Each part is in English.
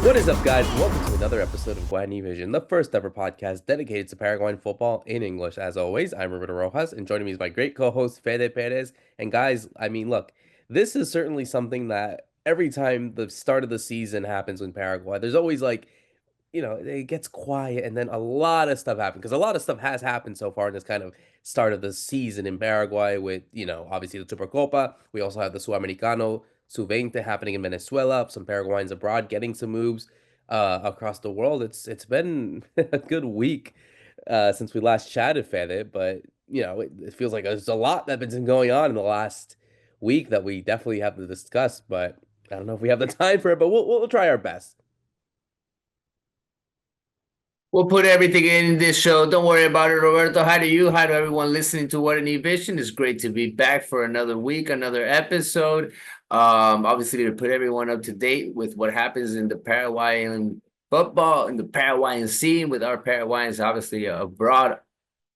What is up, guys? Welcome to another episode of Guarani Vision, the first ever podcast dedicated to Paraguayan football in English. As always, I'm Roberto Rojas, and joining me is my great co-host, Fede Perez. And guys, look, this is certainly something that every time the start of the season happens in Paraguay, there's always it gets quiet, and then a lot of stuff happens because a lot of stuff has happened so far in this kind of start of the season in Paraguay with, obviously the Supercopa. We also have the Sudamericano Sub-20 happening in Venezuela, some Paraguayans abroad getting some moves across the world. It's been a good week since we last chatted, Fede, but it feels like there's a lot that's been going on in the last week that we definitely have to discuss, but I don't know if we have the time for it, but we'll try our best. We'll put everything in this show. Don't worry about it, Roberto. Hi to you. Hi to everyone listening to Guarani Vision. It's great to be back for another week, another episode. Obviously to put everyone up to date with what happens in the Paraguayan football, in the Paraguayan scene with our Paraguayans, obviously abroad.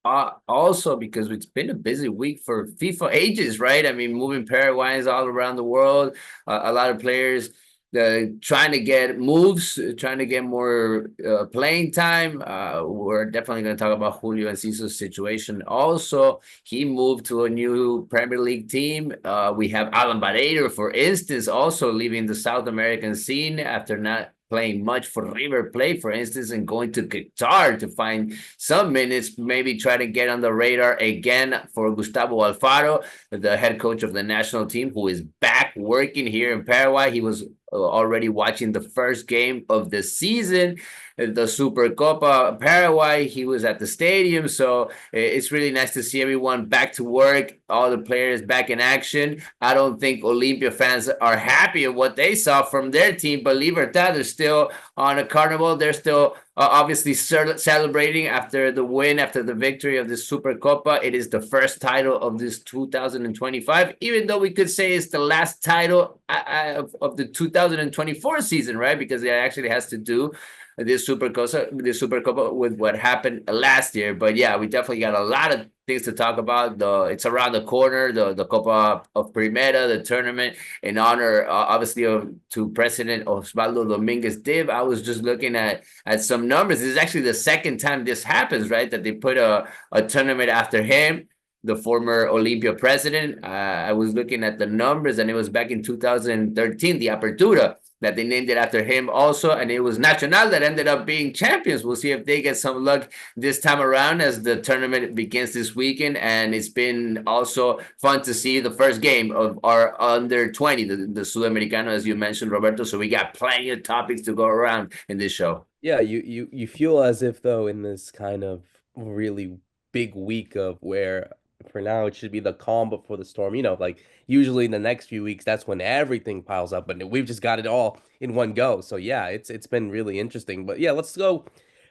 Also, because it's been a busy week for FIFA ages, right? I mean, moving Paraguayans all around the world, a lot of players trying to get moves, trying to get more playing time. We're definitely going to talk about Julio Enciso's situation. Also, he moved to a new Premier League team. We have Alan Barreiro, for instance, also leaving the South American scene after not playing much for River Plate, for instance, and going to Qatar to find some minutes, maybe try to get on the radar again for Gustavo Alfaro, the head coach of the national team, who is back working here in Paraguay. He was already watching the first game of the season, the Supercopa Paraguay. He was at the stadium, so it's really nice to see everyone back to work, all the players back in action. I don't think Olimpia fans are happy of what they saw from their team, but Libertad is still on a carnival. They're still obviously celebrating after the win, after the victory of the Supercopa. It is the first title of this 2025, even though we could say it's the last title of the 2024 season, right? Because it actually has to do this Supercopa with what happened last year. But yeah, we definitely got a lot of things to talk about. It's around the corner, the Copa of Primera, the tournament in honor, obviously, to President Osvaldo Dominguez Dib. I was just looking at some numbers. This is actually the second time this happens, right? That they put a tournament after him, the former Olimpia president. I was looking at the numbers, and it was back in 2013, the Apertura, that they named it after him also, and it was Nacional that ended up being champions. We'll see if they get some luck this time around as the tournament begins this weekend, and it's been also fun to see the first game of our under 20, the Sudamericano, as you mentioned, Roberto. So we got plenty of topics to go around in this show. Yeah, you feel as if though in this kind of really big week of where for now it should be the calm before the storm. Like usually in the next few weeks, that's when everything piles up, but we've just got it all in one go. So yeah, it's been really interesting. But yeah, let's go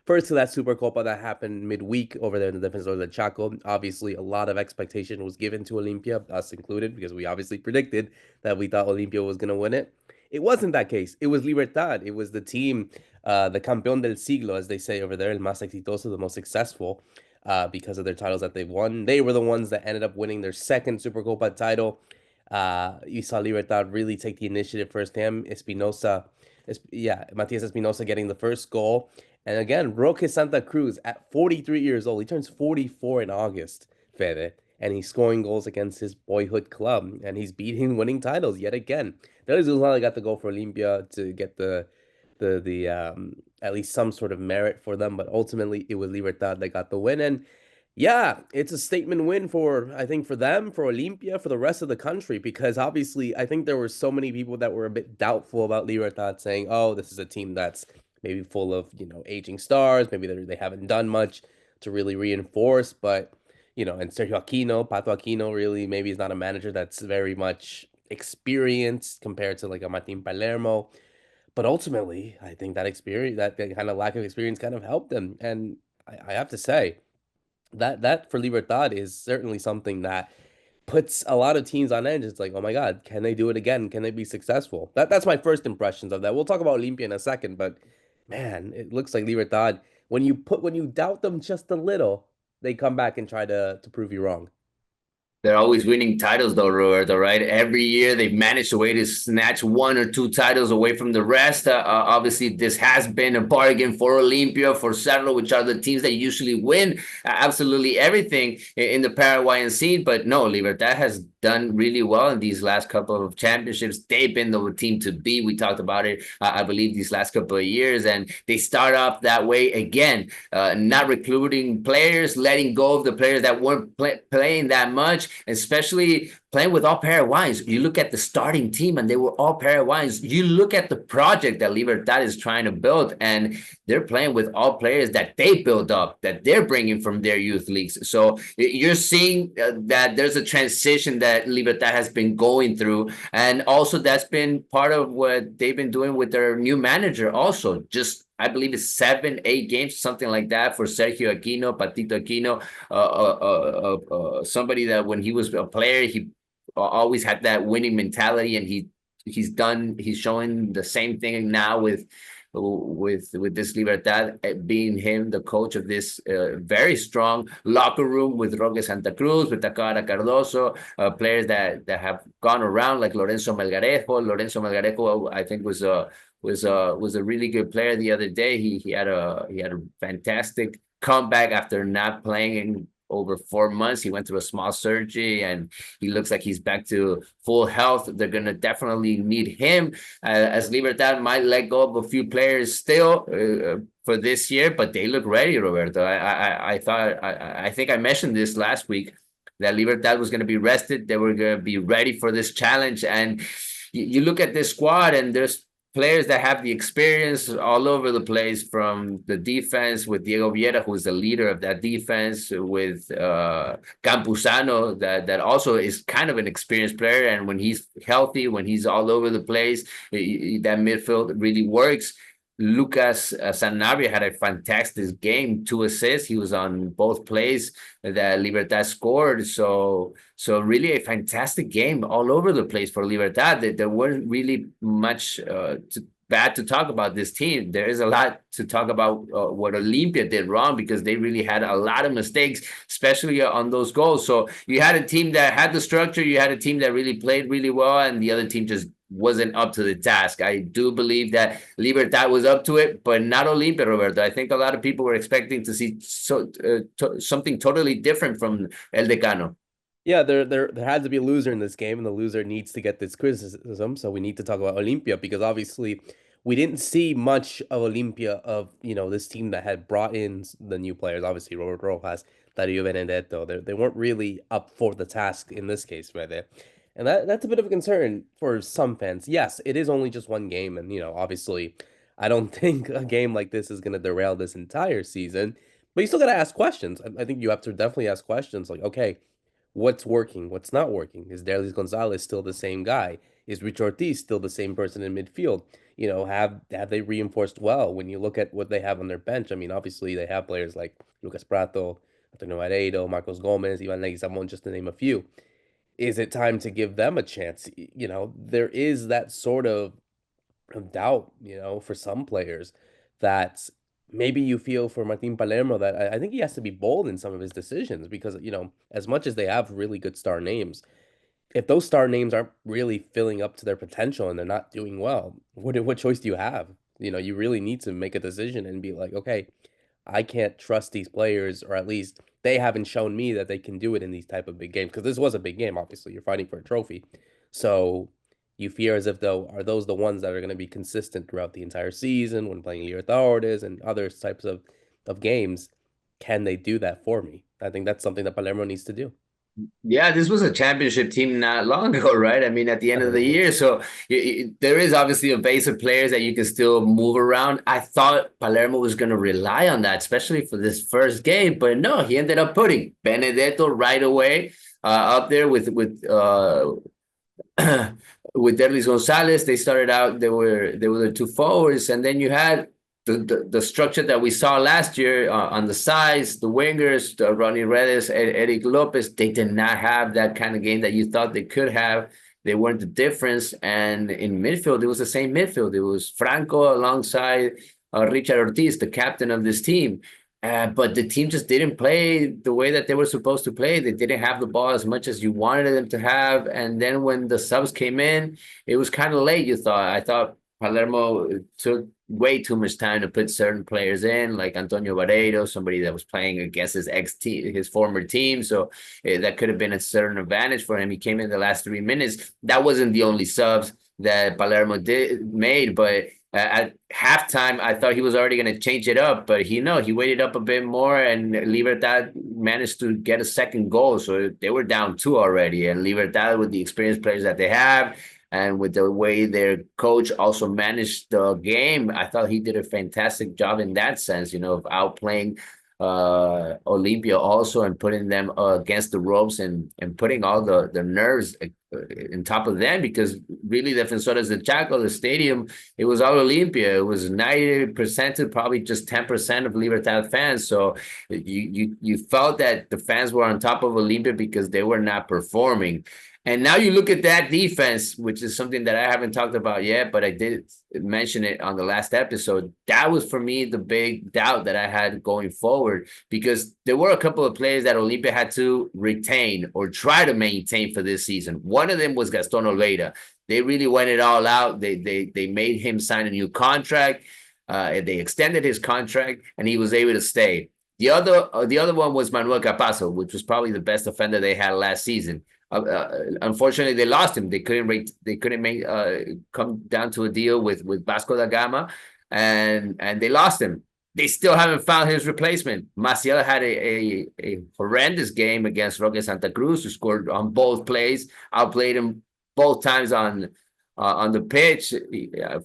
first to that Super Copa that happened midweek over there in the Defensor del Chaco. Obviously, a lot of expectation was given to Olimpia, us included, because we obviously predicted that we thought Olimpia was going to win it. It wasn't that case. It was Libertad. It was the team, the campeón del siglo, as they say over there, el más exitoso, the most successful, because of their titles that they've won. They were the ones that ended up winning their second Supercopa title. You saw Libertad really take the initiative firsthand. Matias Espinosa getting the first goal. And again, Roque Santa Cruz at 43 years old. He turns 44 in August, Fede. And he's scoring goals against his boyhood club. And he's beating winning titles yet again. Derlis Gonzalez got the goal for Olimpia to get the at least some sort of merit for them, but ultimately it was Libertad that got the win. And yeah, it's a statement win for I think for them, for Olimpia, for the rest of the country, because obviously I think there were so many people that were a bit doubtful about Libertad, saying, "Oh, this is a team that's maybe full of aging stars, maybe they haven't done much to really reinforce." But and Sergio Aquino, Pato Aquino, really maybe is not a manager that's very much experienced compared to like a Martin Palermo. But ultimately, I think that experience, that kind of lack of experience, kind of helped them. And I have to say that for Libertad is certainly something that puts a lot of teams on edge. It's like, oh my God, can they do it again? Can they be successful? That's my first impressions of that. We'll talk about Olimpia in a second, but man, it looks like Libertad, when you doubt them just a little, they come back and try to prove you wrong. They're always winning titles, though, Roberto, right? Every year they've managed a way to snatch one or two titles away from the rest. Obviously, this has been a bargain for Olimpia, for Cerro, which are the teams that usually win absolutely everything in the Paraguayan scene. But no, Libertad has done really well in these last couple of championships. They've been the team to beat. We talked about it, I believe, these last couple of years. And they start off that way again, not recruiting players, letting go of the players that weren't playing that much, especially playing with all Paraguayans. You look at the starting team and they were all Paraguayans. You look at the project that Libertad is trying to build, and they're playing with all players that they build up, that they're bringing from their youth leagues. So you're seeing that there's a transition that Libertad has been going through. And also that's been part of what they've been doing with their new manager also. Just I believe it's 7-8 games, something like that, for Sergio Aquino, Patito Aquino, somebody that when he was a player, he always had that winning mentality, and he's showing the same thing now with this Libertad, being him the coach of this very strong locker room with Roque Santa Cruz, with Takara Cardoso, players that have gone around like Lorenzo Melgarejo, I think was a really good player the other day. He had a fantastic comeback after not playing in over 4 months. He went through a small surgery and he looks like he's back to full health. They're going to definitely need him, as Libertad might let go of a few players still for this year, but they look ready, Roberto. I think I mentioned this last week, that Libertad was going to be rested. They were going to be ready for this challenge. And you look at this squad, and there's players that have the experience all over the place, from the defense with Diego Vieira, who is the leader of that defense, with Campuzano, that also is kind of an experienced player. And when he's healthy, when he's all over the place, that midfield really works. Lucas Sanabria had a fantastic game, 2 assists. He was on both plays that Libertad scored. So really a fantastic game all over the place for Libertad. There weren't really much bad to talk about this team. There is a lot to talk about what Olimpia did wrong, because they really had a lot of mistakes, especially on those goals. So you had a team that had the structure, you had a team that really played really well, and the other team just wasn't up to the task. I do believe that Libertad was up to it, but not Olimpia, Roberto. I think a lot of people were expecting to see something totally different from El Decano. Yeah, there had to be a loser in this game, and the loser needs to get this criticism. So we need to talk about Olimpia, because obviously we didn't see much of Olimpia, of this team that had brought in the new players. Obviously, Roberto Rojas, Dario Benedetto. They weren't really up for the task in this case, right? And that's a bit of a concern for some fans. Yes, it is only just one game, and obviously, I don't think a game like this is going to derail this entire season. But you still got to ask questions. I think you have to definitely ask questions like, okay, what's working? What's not working? Is Derlis Gonzalez still the same guy? Is Rich Ortiz still the same person in midfield? Have they reinforced well? When you look at what they have on their bench, I mean, obviously they have players like Lucas Prato, Antonio Aredo, Marcos Gomez, Ivan Leguizamon, just to name a few. Is it time to give them a chance? There is that sort of doubt, for some players, that maybe you feel for Martin Palermo, that I think he has to be bold in some of his decisions, because, as much as they have really good star names, if those star names aren't really filling up to their potential and they're not doing well, what choice do you have? You really need to make a decision and be like, okay, I can't trust these players, or at least they haven't shown me that they can do it in these type of big games. Because this was a big game, obviously. You're fighting for a trophy. So you fear as if, though, are those the ones that are going to be consistent throughout the entire season when playing Libertadores and other types of games? Can they do that for me? I think that's something that Palermo needs to do. Yeah, this was a championship team not long ago, right? I mean, at the end of the year. So there is obviously a base of players that you can still move around. I thought Palermo was going to rely on that, especially for this first game. But no, he ended up putting Benedetto right away up there with with Derlis Gonzalez. They started out, they were the 2 forwards, and then you had the structure that we saw last year on the sides, the wingers, Ronnie Redes, Eric Lopez. They did not have that kind of game that you thought they could have. They weren't the difference. And in midfield, it was the same midfield. It was Franco alongside Richard Ortiz, the captain of this team. But the team just didn't play the way that they were supposed to play. They didn't have the ball as much as you wanted them to have. And then when the subs came in, it was kind of late, you thought. I thought Palermo took way too much time to put certain players in, like Antonio Barreiro, somebody that was playing against his ex-team, his former team. So that could have been a certain advantage for him. He came in the last 3 minutes. That wasn't the only subs that Palermo made, but at halftime, I thought he was already going to change it up, but he waited up a bit more, and Libertad managed to get a second goal. So they were down two already, and Libertad, with the experienced players that they have, and with the way their coach also managed the game, I thought he did a fantastic job in that sense, of outplaying Olimpia also, and putting them against the ropes, and putting all the nerves in top of them, because really Defensores de Chaco, the stadium, it was all Olimpia. It was 90% to probably just 10% of Libertad fans. So you felt that the fans were on top of Olimpia because they were not performing. And now you look at that defense, which is something that I haven't talked about yet, but I did mention it on the last episode. That was for me the big doubt that I had going forward, because there were a couple of players that Olimpia had to retain or try to maintain for this season. One of them was Gaston Olveira. They really went it all out. They made him sign a new contract. They extended his contract, and he was able to stay. The other one was Manuel Capazo, which was probably the best defender they had last season. Unfortunately, they lost him. They couldn't make come down to a deal with Vasco da Gama, and they lost him. They still haven't found his replacement. Maciel had a horrendous game against Roque Santa Cruz, who scored on both plays, outplayed him both times on the pitch,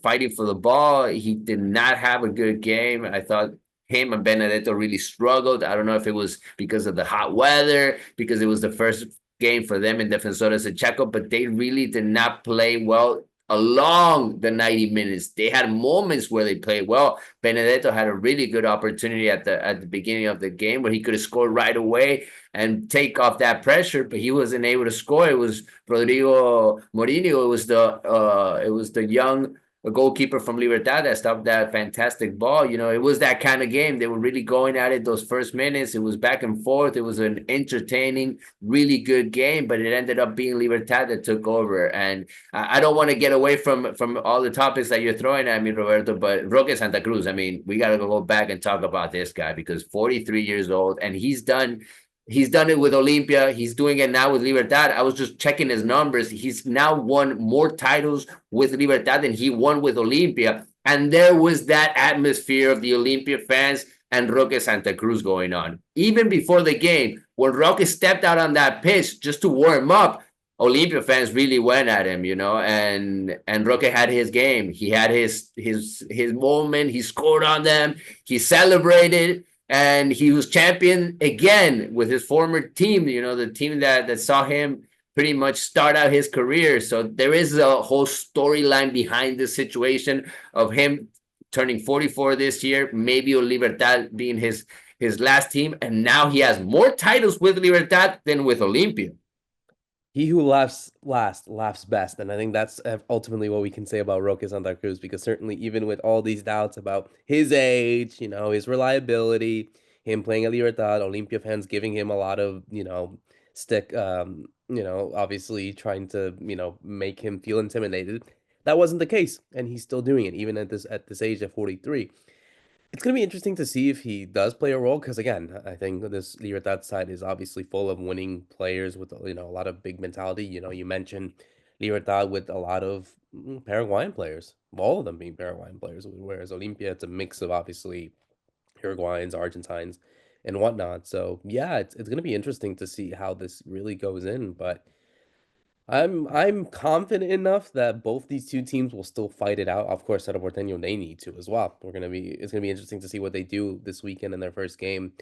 fighting for the ball. He did not have a good game. I thought him and Benedetto really struggled. I don't know if it was because of the hot weather, because it was the first game for them in Defensores de Chaco, but they really did not play well along the 90 minutes. They had moments where they played well. Benedetto had a really good opportunity at the beginning of the game where he could have scored right away and take off that pressure, but he wasn't able to score. It was Rodrigo Mourinho. It was the young goalkeeper from Libertad that stopped that fantastic ball. It was that kind of game. They were really going at it those first minutes. It was back and forth. It was an entertaining, really good game, but it ended up being Libertad that took over. And I don't want to get away from all the topics that you're throwing at me, Roberto, but Roque Santa Cruz, I mean, we got to go back and talk about this guy, because 43 years old, and he's done it with Olimpia. He's doing it now with Libertad. I was just checking his numbers. He's now won more titles with Libertad than he won with Olimpia. And there was that atmosphere of the Olimpia fans and Roque Santa Cruz going on. Even before the game, when Roque stepped out on that pitch just to warm up, Olimpia fans really went at him, and Roque had his game. He had his moment. He scored on them. He celebrated, and he was champion again with his former team, the team that saw him pretty much start out his career. So there is a whole storyline behind the situation of him turning 44 this year, maybe Libertad being his last team, and now he has more titles with Libertad than with Olimpia. He who laughs last laughs best. And I think that's ultimately what we can say about Roque Santa Cruz, because certainly even with all these doubts about his age, his reliability, him playing at Libertad, Olimpia fans giving him a lot of, stick, obviously trying to, make him feel intimidated. That wasn't the case. And he's still doing it, even at this age of 43. It's going to be interesting to see if he does play a role, because again, I think this Libertad side is obviously full of winning players with a lot of big mentality. You mentioned Libertad with a lot of Paraguayan players, all of them being Paraguayan players, whereas Olimpia, it's a mix of obviously Uruguayans, Argentines, and whatnot. So yeah, it's going to be interesting to see how this really goes in, but I'm confident enough that both these two teams will still fight it out. Of course, Cerro Porteño, they need to as well. It's gonna be interesting to see what they do this weekend in their first game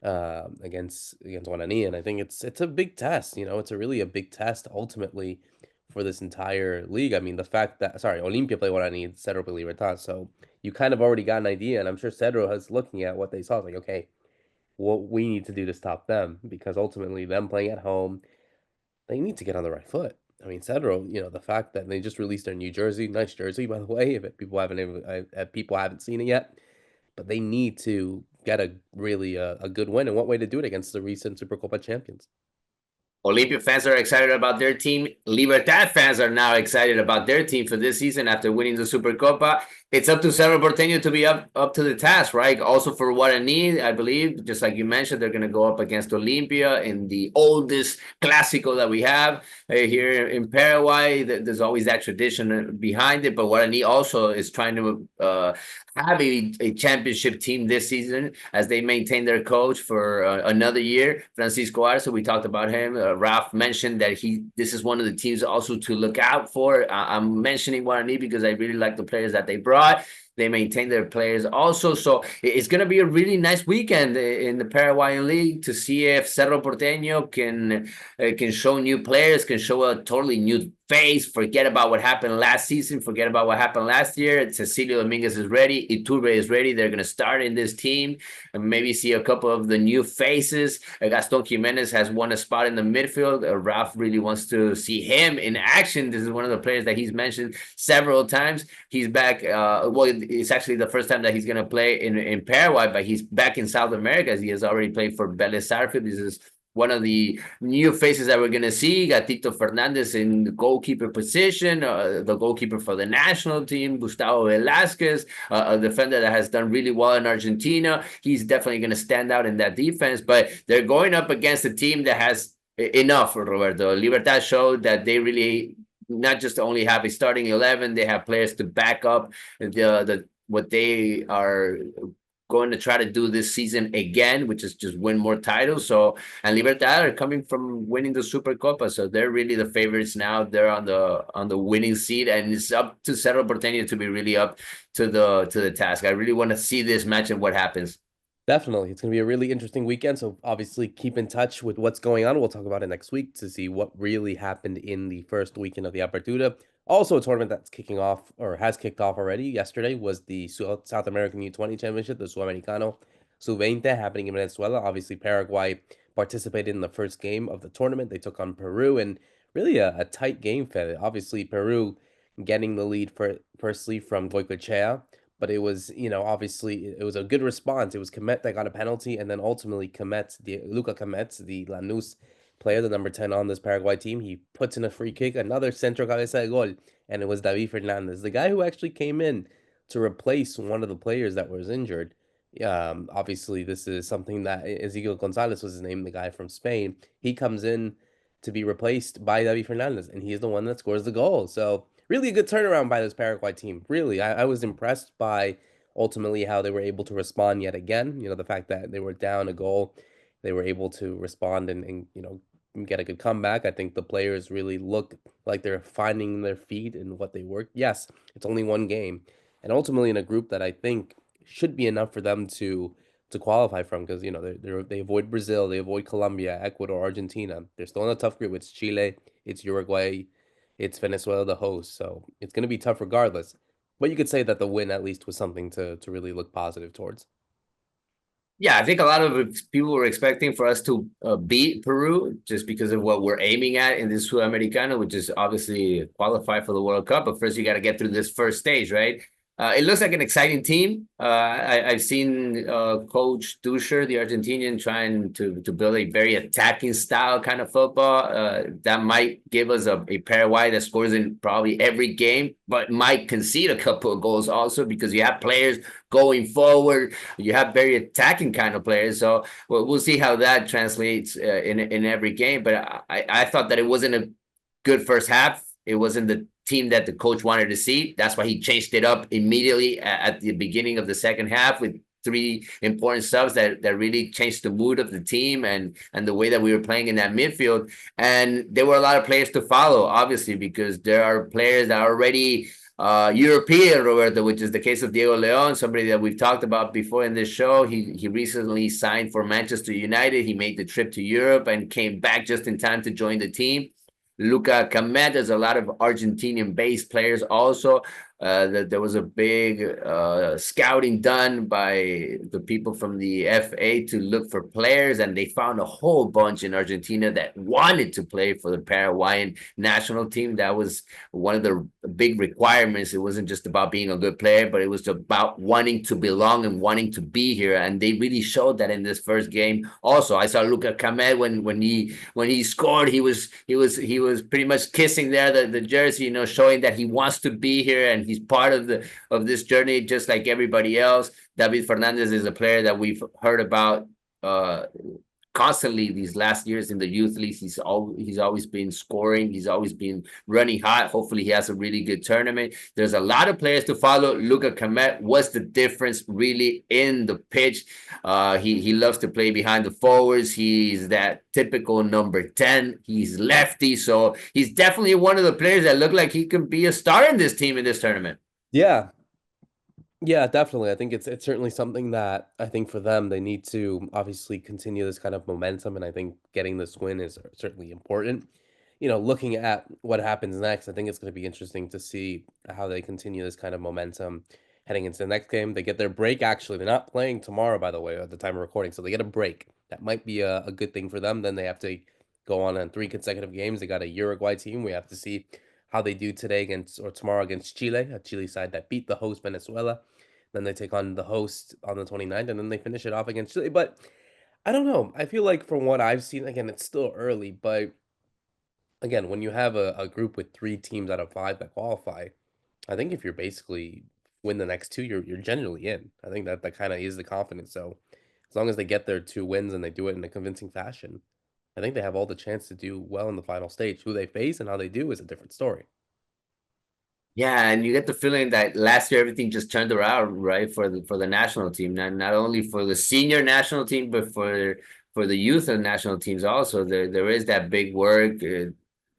against Guarani, and I think it's a big test. It's a big test ultimately for this entire league. I mean, the fact that Olimpia play Guarani, Cerro play Libertad, so you kind of already got an idea, and I'm sure Cerro is looking at what they saw, like, okay, what we need to do to stop them, because ultimately them playing at home, they need to get on the right foot. I mean, Cedro, the fact that they just released their new jersey, nice jersey, by the way, if people haven't seen it yet, but they need to get a really a good win. And what way to do it against the recent Supercopa champions? Olimpia fans are excited about their team. Libertad fans are now excited about their team for this season after winning the Supercopa. It's up to Cerro Porteño to be up to the task, right? Also for Guarani, I believe, just like you mentioned, they're going to go up against Olimpia in the oldest Clásico that we have here in Paraguay. There's always that tradition behind it, but Guarani also is trying to have a championship team this season as they maintain their coach for another year, Francisco Arce. We talked about him. Ralph mentioned that this is one of the teams also to look out for. I'm mentioning Guarani because I really like the players that they brought. They maintain their players also. So it's going to be a really nice weekend in the Paraguayan League to see if Cerro Porteño can show new players, can show a totally new face. Forget about what happened last season. Forget about what happened last year. Cecilio Dominguez is ready. Iturbe is ready. They're going to start in this team and maybe see a couple of the new faces. Gaston Jimenez has won a spot in the midfield. Ralph really wants to see him in action. This is one of the players that he's mentioned several times. He's back. Well, it's actually the first time that he's going to play in Paraguay, but he's back in South America as he has already played for Vélez Sarsfield. This is one of the new faces that we're going to see. Gatito Fernandez in the goalkeeper position, the goalkeeper for the national team, Gustavo Velasquez, a defender that has done really well in Argentina. He's definitely going to stand out in that defense, but they're going up against a team that has enough, Roberto. Libertad showed that they really not just only have a starting 11, they have players to back up what they are going to try to do this season again, which is just win more titles. So, and Libertad are coming from winning the Supercopa, so they're really the favorites now. They're on the winning seat, and it's up to Cerro Porteño to be really up to the task. I really want to see this match and what happens. Definitely. It's going to be a really interesting weekend. So obviously keep in touch with what's going on. We'll talk about it next week to see what really happened in the first weekend of the Apertura. Also, a tournament that's kicking off or has kicked off already. Yesterday was the South American U20 Championship, the Sudamericano Sub-20 happening in Venezuela. Obviously, Paraguay participated in the first game of the tournament. They took on Peru and really a tight game, Fede. Obviously, Peru getting the lead firstly from Goicoechea, but it was, obviously it was a good response. It was Komet that got a penalty, and then ultimately Luca Komet, the Lanús player, the number 10 on this Paraguay team, he puts in a free kick, another centro cabeza de gol, and it was David Fernandez, the guy who actually came in to replace one of the players that was injured. Obviously, this is something that Ezequiel Gonzalez was his name, the guy from Spain. He comes in to be replaced by David Fernandez, and he's the one that scores the goal. So really a good turnaround by this Paraguay team. Really, I was impressed by ultimately how they were able to respond yet again. The fact that they were down a goal, they were able to respond and get a good comeback. I think the players really look like they're finding their feet in what they work. Yes, it's only one game, and ultimately in a group that I think should be enough for them to qualify from, because they avoid Brazil, they avoid Colombia, Ecuador, Argentina. They're still in a tough group. It's Chile, it's Uruguay, it's Venezuela, the host. So it's going to be tough regardless. But you could say that the win at least was something to really look positive towards. Yeah, I think a lot of people were expecting for us to beat Peru just because of what we're aiming at in this Sudamericano, which is obviously qualify for the World Cup. But first, you got to get through this first stage, right? It looks like an exciting team. I've seen Coach Duscher, the Argentinian, trying to build a very attacking style kind of football. That might give us a Paraguay that scores in probably every game, but might concede a couple of goals also because you have players going forward. You have very attacking kind of players. So we'll see how that translates in every game. But I thought that it wasn't a good first half. It wasn't the team that the coach wanted to see. That's why he changed it up immediately at the beginning of the second half with three important subs that really changed the mood of the team and the way that we were playing in that midfield. And there were a lot of players to follow, obviously, because there are players that are already European, Roberto, which is the case of Diego Leon, somebody that we've talked about before in this show. He recently signed for Manchester United. He made the trip to Europe and came back just in time to join the team. Luca Komet, there's a lot of Argentinian-based players also. that there was a big scouting done by the people from the FA to look for players, and they found a whole bunch in Argentina that wanted to play for the Paraguayan national team. That was one of the big requirements. It wasn't just about being a good player, but it was about wanting to belong and wanting to be here. And they really showed that in this first game. Also, I saw Luca Kamed when he scored, he was pretty much kissing there the jersey, showing that he wants to be here and he's part of this journey, just like everybody else. David Fernandez is a player that we've heard about constantly these last years in the youth leagues. He's always been scoring. He's always been running hot. Hopefully, he has a really good tournament. There's a lot of players to follow. Luca Kamet, what's the difference really in the pitch? He loves to play behind the forwards. He's that typical number 10. He's lefty, so he's definitely one of the players that look like he can be a star in this team in this tournament. Yeah, yeah, definitely. I think it's certainly something that I think for them they need to obviously continue this kind of momentum, and I think getting this win is certainly important. Looking at what happens next, I think it's going to be interesting to see how they continue this kind of momentum heading into the next game. They get their break, actually. They're not playing tomorrow, by the way, at the time of recording, so they get a break. That might be a good thing for them. Then they have to go on 3 consecutive games. They got a Uruguay team. We have to see how they do today against or tomorrow against Chile, a Chile side that beat the host Venezuela. Then they take on the host on the 29th, and then they finish it off against Chile. But I don't know. I feel like from what I've seen, again, it's still early, but again, when you have a group with 3 teams out of 5 that qualify, I think if you're basically win the next 2, you're generally in. I think that kind of is the confidence. So as long as they get their 2 wins and they do it in a convincing fashion, I think they have all the chance to do well in the final stage. Who they face and how they do is a different story. Yeah, and you get the feeling that last year everything just turned around, right, for the national team, not only for the senior national team, but for the youth and national teams also. There is that big work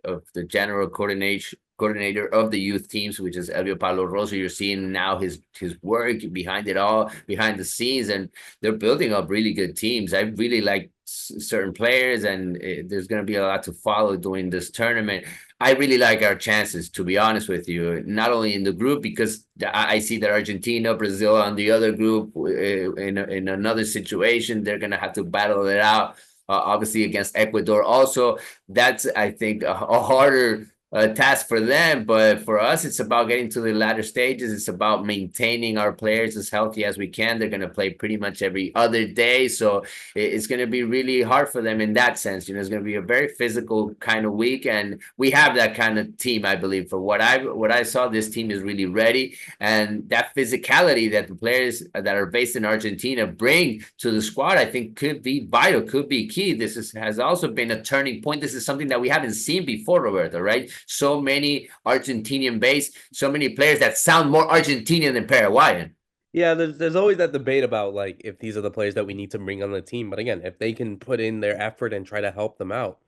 of the general coordinator of the youth teams, which is Elvio Pablo Rosso. You're seeing now his work behind it all, behind the scenes, and they're building up really good teams. I really like certain players, and there's going to be a lot to follow during this tournament. I really like our chances, to be honest with you, not only in the group, because I see that Argentina, Brazil on the other group in another situation, they're going to have to battle it out, obviously against Ecuador. Also, that's, I think, a harder task for them. But for us, it's about getting to the latter stages. It's about maintaining our players as healthy as we can. They're going to play pretty much every other day. So it's going to be really hard for them in that sense. It's going to be a very physical kind of week. And we have that kind of team, I believe. For what I saw, this team is really ready. And that physicality that the players that are based in Argentina bring to the squad, I think could be vital, could be key. Has also been a turning point. This is something that we haven't seen before, Roberto, right? So many Argentinian based, so many players that sound more Argentinian than Paraguayan. Yeah, there's always that debate about like if these are the players that we need to bring on the team. But again, if they can put in their effort and try to help them out,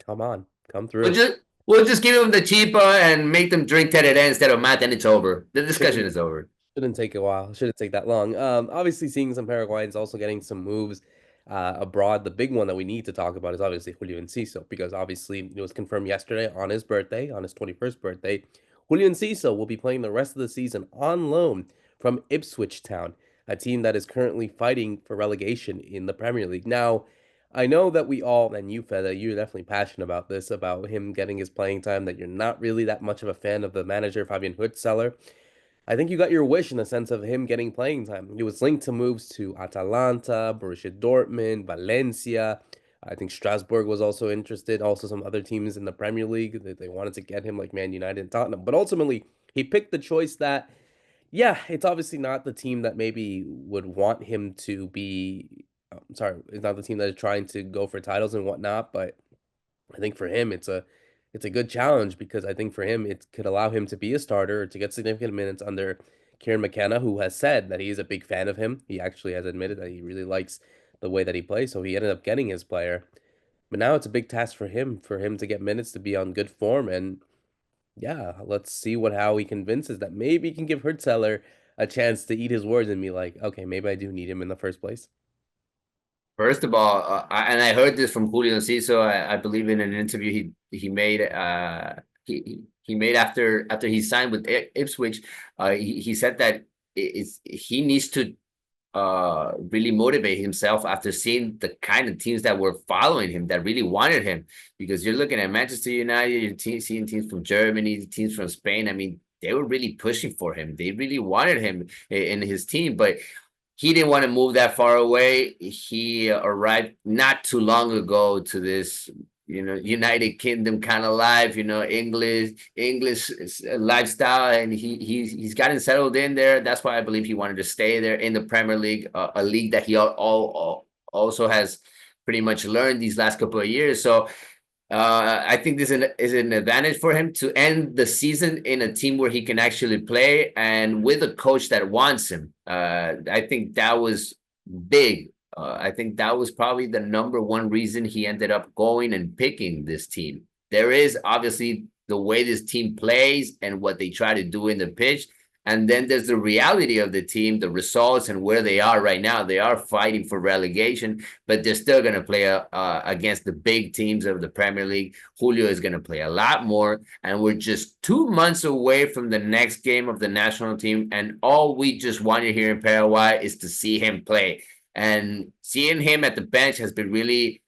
come on, come We'll through. just we'll just give them the chipa and make them drink tereré instead of mat, and it's over. The discussion Shouldn't is over. shouldn't take a while. Shouldn't take that long. Obviously seeing some Paraguayans also getting some moves abroad. The big one that we need to talk about is obviously Julio Enciso, because obviously it was confirmed yesterday on his birthday, on his 21st birthday, Julio Enciso will be playing the rest of the season on loan from Ipswich Town, a team that is currently fighting for relegation in the Premier League. Now, I know that we all, and you, Fede, you're definitely passionate about this, about him getting his playing time, that you're not really that much of a fan of the manager, Fabian Hutzler. I think you got your wish in the sense of him getting playing time. He was linked to moves to Atalanta, Borussia Dortmund, Valencia. I think Strasbourg was also interested. Also, some other teams in the Premier League that they wanted to get him, like Man United and Tottenham. But ultimately, he picked the choice that, yeah, it's obviously not the team that maybe would want him to be. Sorry, it's not the team that is trying to go for titles and whatnot. But I think for him, it's a good challenge, because I think for him it could allow him to be a starter or to get significant minutes under Kieran McKenna, who has said that he is a big fan of him. He actually has admitted that he really likes the way that he plays, so he ended up getting his player. But now it's a big task for him to get minutes to be on good form. And yeah, let's see how he convinces that maybe he can give Hertzeller a chance to eat his words and be like, okay, maybe I do need him in the first place. First of all, and I heard this from Julio Enciso. I believe in an interview he made. he made after he signed with Ipswich. He said that he needs to really motivate himself after seeing the kind of teams that were following him, that really wanted him. Because you're looking at Manchester United, you're seeing teams from Germany, teams from Spain. I mean, they were really pushing for him. They really wanted him in his team, but he didn't want to move that far away. He arrived not too long ago to this, United Kingdom kind of life, English lifestyle, and he's gotten settled in there. That's why I believe he wanted to stay there in the Premier League, a league that he also has pretty much learned these last couple of years. So I think this is an advantage for him to end the season in a team where he can actually play and with a coach that wants him. I think that was big. I think that was probably the number one reason he ended up going and picking this team. There is obviously the way this team plays and what they try to do in the pitch. And then there's the reality of the team, the results, and where they are right now. They are fighting for relegation, but they're still going to play against the big teams of the Premier League. Julio is going to play a lot more, and we're just 2 months away from the next game of the national team. And all we just wanted here in Paraguay is to see him play. And seeing him at the bench has been really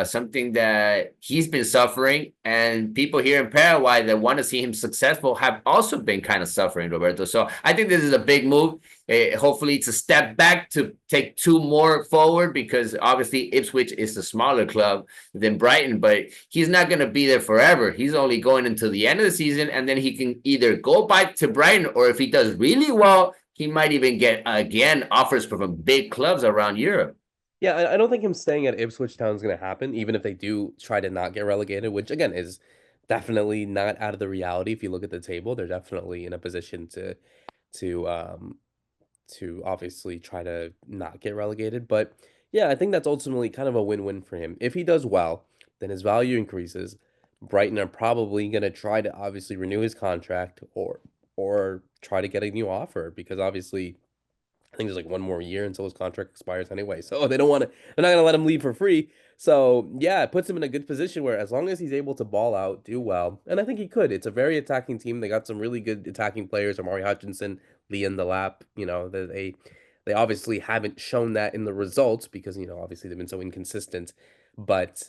something that he's been suffering, and people here in Paraguay that want to see him successful have also been kind of suffering, Roberto. So I think this is a big move. Hopefully it's a step back to take two more forward, because obviously Ipswich is a smaller club than Brighton, but he's not going to be there forever. He's only going until the end of the season, and then he can either go back to Brighton, or if he does really well, he might even get, again, offers from big clubs around Europe. Yeah, I don't think him staying at Ipswich Town is going to happen, even if they do try to not get relegated, which again is definitely not out of the reality. If you look at the table, they're definitely in a position to um to obviously try to not get relegated. But yeah, I think that's ultimately kind of a win-win for him. If he does well, then his value increases. Brighton are probably going to try to obviously renew his contract or try to get a new offer, because obviously I think there's like one more year until his contract expires anyway. So they don't want to, they're not going to let him leave for free. So yeah, it puts him in a good position where as long as he's able to ball out, do well, and I think he could. It's a very attacking team. They got some really good attacking players, Amari Hutchinson, Leon Delap. They obviously haven't shown that in the results because, obviously they've been so inconsistent. But,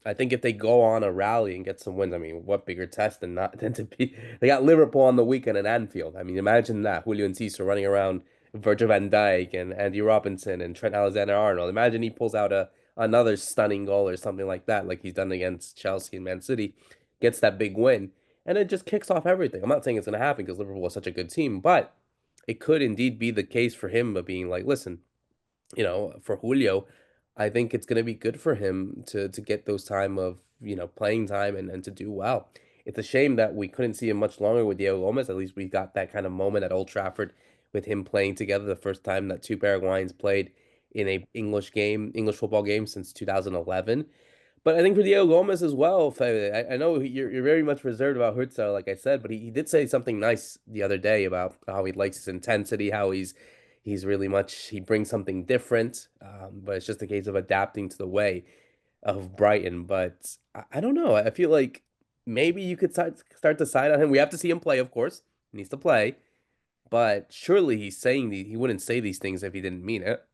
I think if they go on a rally and get some wins, I mean, what bigger test than to be, they got Liverpool on the weekend at Anfield. I mean, imagine that. Julio Enciso running around, Virgil van Dijk and Andy Robinson and Trent Alexander-Arnold. Imagine he pulls out another stunning goal or something like that, like he's done against Chelsea and Man City, gets that big win, and it just kicks off everything. I'm not saying it's going to happen because Liverpool is such a good team, but it could indeed be the case for him of being like, listen, for Julio, I think it's going to be good for him to get those time of, playing time and to do well. It's a shame that we couldn't see him much longer with Diego Gomez. At least we got that kind of moment at Old Trafford with him playing together, the first time that two Paraguayans played in a English football game since 2011. But I think for Diego Gomez as well, I know you're very much reserved about Hurtado, like I said, but he did say something nice the other day about how he likes his intensity, how he's really much, he brings something different, but it's just a case of adapting to the way of Brighton. But I don't know. I feel like maybe you could start to side on him. We have to see him play, of course. He needs to play. But surely he wouldn't say these things if he didn't mean it.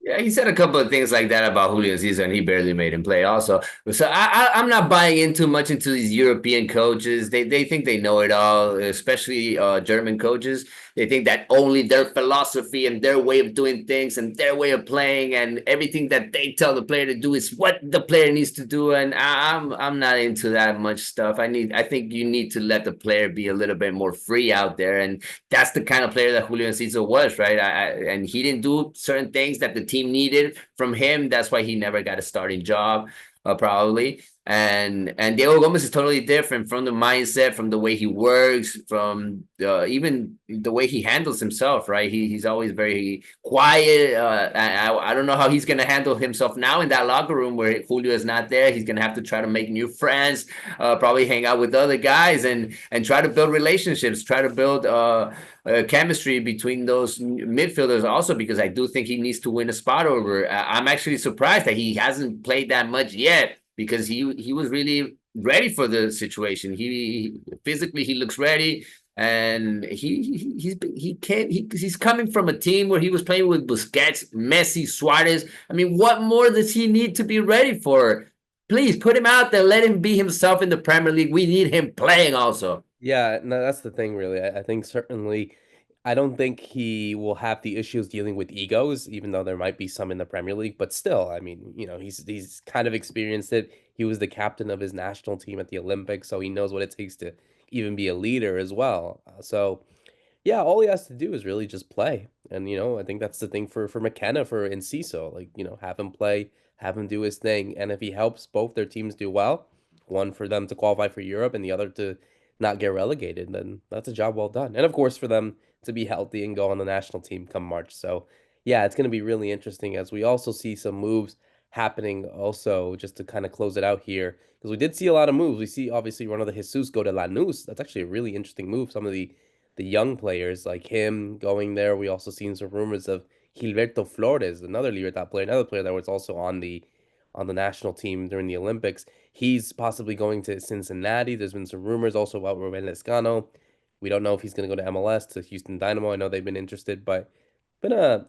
Yeah, he said a couple of things like that about Julio Enciso, and he barely made him play also. So I'm not buying in too much into these European coaches. They think they know it all, especially German coaches. They think that only their philosophy and their way of doing things and their way of playing and everything that they tell the player to do is what the player needs to do. And I'm not into that much stuff. I think you need to let the player be a little bit more free out there, and that's the kind of player that Julio Enciso was, right? And he didn't do certain things that the team needed from him. That's why he never got a starting job, probably. And Diego Gomez is totally different from the mindset, from the way he works, from even the way he handles himself, right? He's always very quiet. I don't know how he's going to handle himself now in that locker room where Julio is not there. He's going to have to try to make new friends, probably hang out with other guys and try to build relationships, try to build chemistry between those midfielders also, because I do think he needs to win a spot over. I'm actually surprised that he hasn't played that much yet, because he was really ready for the situation. Physically he looks ready, and he's coming from a team where he was playing with Busquets, Messi, Suarez. I mean, what more does he need to be ready for? Please put him out there. Let him be himself in the Premier League. We need him playing also. Yeah, no, that's the thing, really. I think certainly, I don't think he will have the issues dealing with egos, even though there might be some in the Premier League. But still, I mean, he's kind of experienced it. He was the captain of his national team at the Olympics, so he knows what it takes to even be a leader as well. So yeah, all he has to do is really just play. And I think that's the thing for McKenna, for Enciso. Like, have him play, have him do his thing. And if he helps both their teams do well, one for them to qualify for Europe and the other to not get relegated, then that's a job well done. And of course for them to be healthy and go on the national team come March. So yeah, it's gonna be really interesting as we also see some moves happening also just to kind of close it out here. Because we did see a lot of moves. We see obviously Ronaldo de Jesus go to Lanús. That's actually a really interesting move. Some of the young players like him going there. We also seen some rumors of Gilberto Flores, another Libertad player, another player that was also on the national team during the Olympics. He's possibly going to Cincinnati. There's been some rumors also about Ruben Lescano. We don't know if he's going to go to MLS, to Houston Dynamo. I know they've been interested, but been a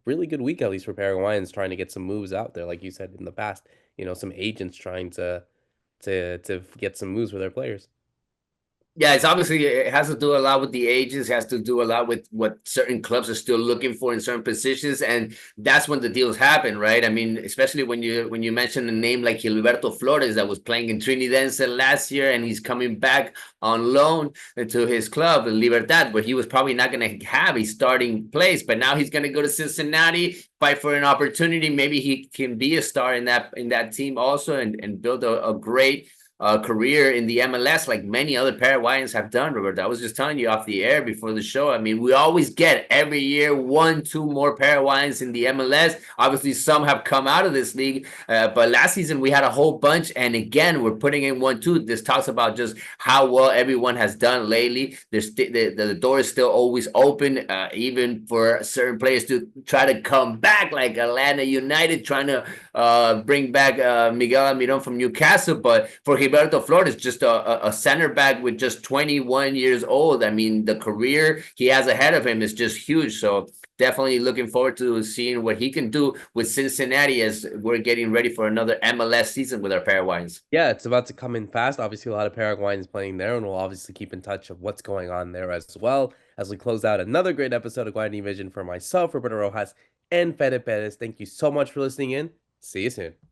really good week, at least for Paraguayans, trying to get some moves out there, like you said in the past. Some agents trying to get some moves for their players. Yeah, it's obviously it has to do a lot with the ages, has to do a lot with what certain clubs are still looking for in certain positions, and that's when the deals happen, right? I mean, especially when you mention a name like Gilberto Flores that was playing in Trinidad last year, and he's coming back on loan to his club, Libertad, where he was probably not going to have a starting place, but now he's going to go to Cincinnati, fight for an opportunity. Maybe he can be a star in that team also, and build a great career in the MLS, like many other Paraguayans have done, Robert. I was just telling you off the air before the show. I mean, we always get every year one, two more Paraguayans in the MLS. Obviously, some have come out of this league, but last season we had a whole bunch. And again, we're putting in one, two. This talks about just how well everyone has done lately. The door is still always open, even for certain players to try to come back, like Atlanta United trying to bring back Miguel Almiron from Newcastle. But for Gilberto Flores, just a center back with just 21 years old. I mean, the career he has ahead of him is just huge. So definitely looking forward to seeing what he can do with Cincinnati as we're getting ready for another MLS season with our Paraguayans. Yeah, it's about to come in fast. Obviously, a lot of Paraguayans playing there, and we'll obviously keep in touch of what's going on there as well as we close out another great episode of Guarani Vision for myself, Roberto Rojas, and Fede Perez. Thank you so much for listening in. See you soon.